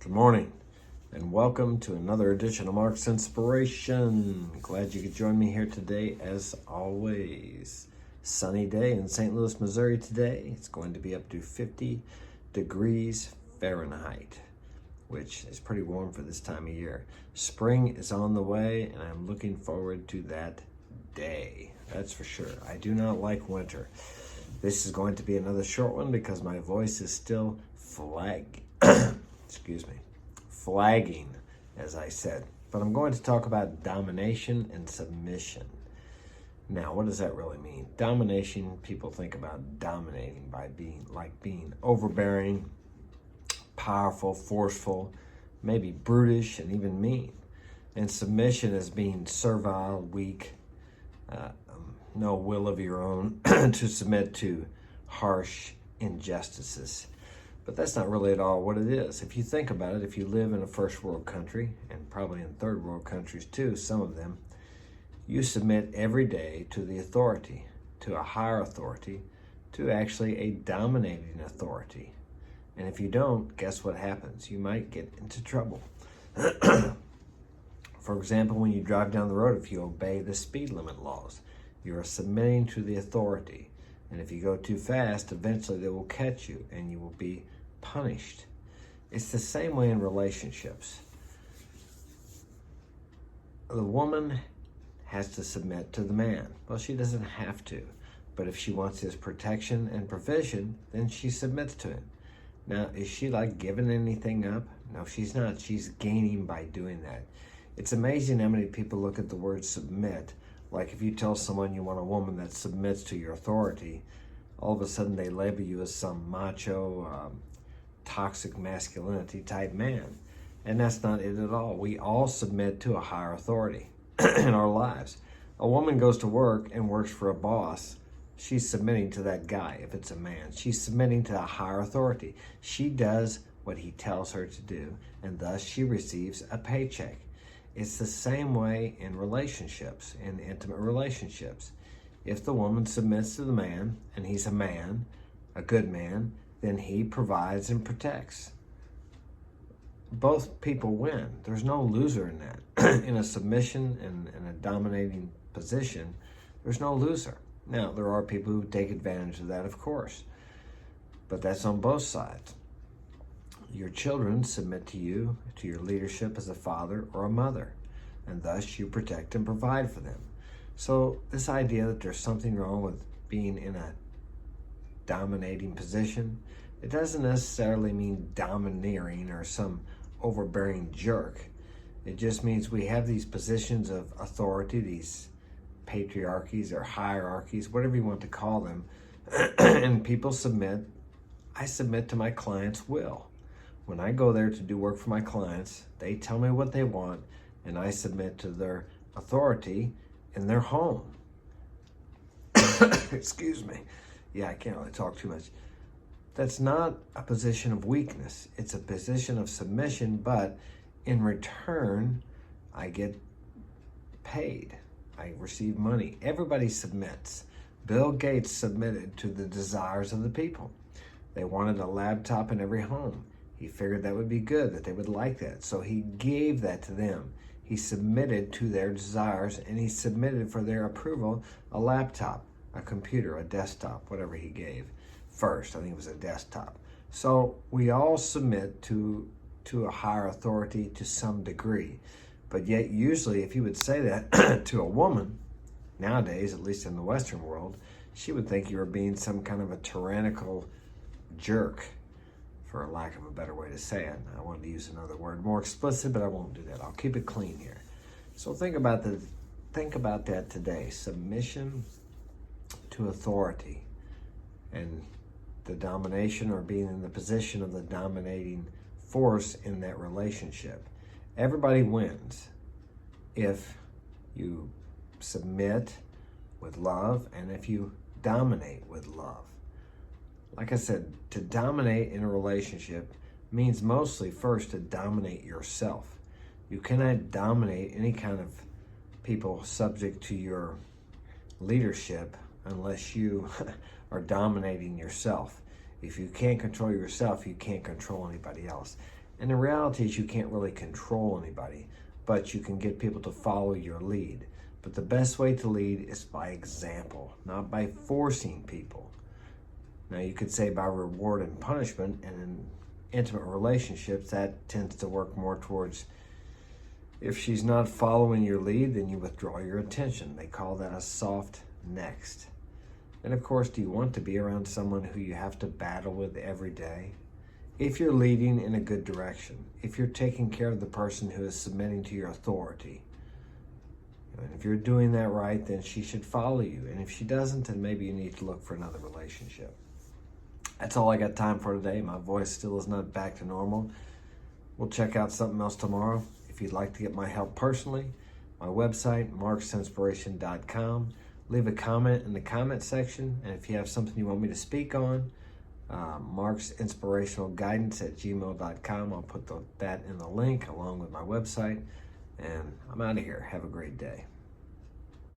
Good morning, and welcome to another edition of Mark's Inspiration. Glad you could join me here today, as always. Sunny day in St. Louis, Missouri today. It's going to be up to 50 degrees Fahrenheit, which is pretty warm for this time of year. Spring is on the way, and I'm looking forward to that day. That's for sure. I do not like winter. This is going to be another short one because my voice is still flagging, as I said. But I'm going to talk about domination and submission. Now, what does that really mean? Domination, people think about dominating by being overbearing, powerful, forceful, maybe brutish, and even mean. And submission is being servile, weak, no will of your own to submit to harsh injustices. But that's not really at all what it is. If you think about it, if you live in a first world country, and probably in third world countries too, some of them, you submit every day to the authority, to a higher authority, to actually a dominating authority. And if you don't, guess what happens? You might get into trouble. For example, when you drive down the road, if you obey the speed limit laws, you are submitting to the authority. And if you go too fast, eventually they will catch you and you will be punished. It's the same way in relationships. The woman has to submit to the man. Well, she doesn't have to, but if she wants his protection and provision, then she submits to him. Now, is she like giving anything up? No, she's not. She's gaining by doing that. It's amazing how many people look at the word submit. Like if you tell someone you want a woman that submits to your authority, all of a sudden they label you as some macho, toxic masculinity type man. And that's not it at all. We all submit to a higher authority in our lives. A woman goes to work and works for a boss. She's submitting to that guy. If it's a man, she's submitting to a higher authority. She does what he tells her to do, and thus she receives a paycheck. It's the same way in relationships, in intimate relationships. If the woman submits to the man, and he's a man, a good man, then he provides and protects. Both people win. There's no loser in that. In a submission and in a dominating position, there's no loser. Now, there are people who take advantage of that, of course, but that's on both sides. Your children submit to you, to your leadership as a father or a mother, and thus you protect and provide for them. So this idea that there's something wrong with being in a dominating position, it doesn't necessarily mean domineering or some overbearing jerk. It just means we have these positions of authority, these patriarchies or hierarchies, whatever you want to call them, and people submit. I submit to my client's will. When I go there to do work for my clients, they tell me what they want, and I submit to their authority in their home. Excuse me. Yeah, I can't really talk too much. That's not a position of weakness. It's a position of submission, but in return, I get paid. I receive money. Everybody submits. Bill Gates submitted to the desires of the people. They wanted a laptop in every home. He figured that would be good, that they would like that. So he gave that to them. He submitted to their desires, and he submitted for their approval a laptop, a computer, a desktop, whatever he gave first. I think it was a desktop. So we all submit to a higher authority to some degree. But yet usually if you would say that to a woman, nowadays, at least in the Western world, she would think you were being some kind of a tyrannical jerk, for a lack of a better way to say it. I wanted to use another word, more explicit, but I won't do that. I'll keep it clean here. So think about that today. Submission to authority and the domination, or being in the position of the dominating force in that relationship. Everybody wins if you submit with love and if you dominate with love. Like I said, to dominate in a relationship means mostly first to dominate yourself. You cannot dominate any kind of people subject to your leadership unless you are dominating yourself. If you can't control yourself, you can't control anybody else. And the reality is you can't really control anybody, but you can get people to follow your lead. But the best way to lead is by example, not by forcing people. Now, you could say by reward and punishment, and in intimate relationships, that tends to work more towards, if she's not following your lead, then you withdraw your attention. They call that a soft next. And of course, do you want to be around someone who you have to battle with every day? If you're leading in a good direction, if you're taking care of the person who is submitting to your authority, and if you're doing that right, then she should follow you. And if she doesn't, then maybe you need to look for another relationship. That's all I got time for today. My voice still is not back to normal. We'll check out something else tomorrow. If you'd like to get my help personally, my website, marksinspiration.com. Leave a comment in the comment section. And if you have something you want me to speak on, marksinspirationalguidance@gmail.com. I'll put that in the link along with my website. And I'm out of here. Have a great day.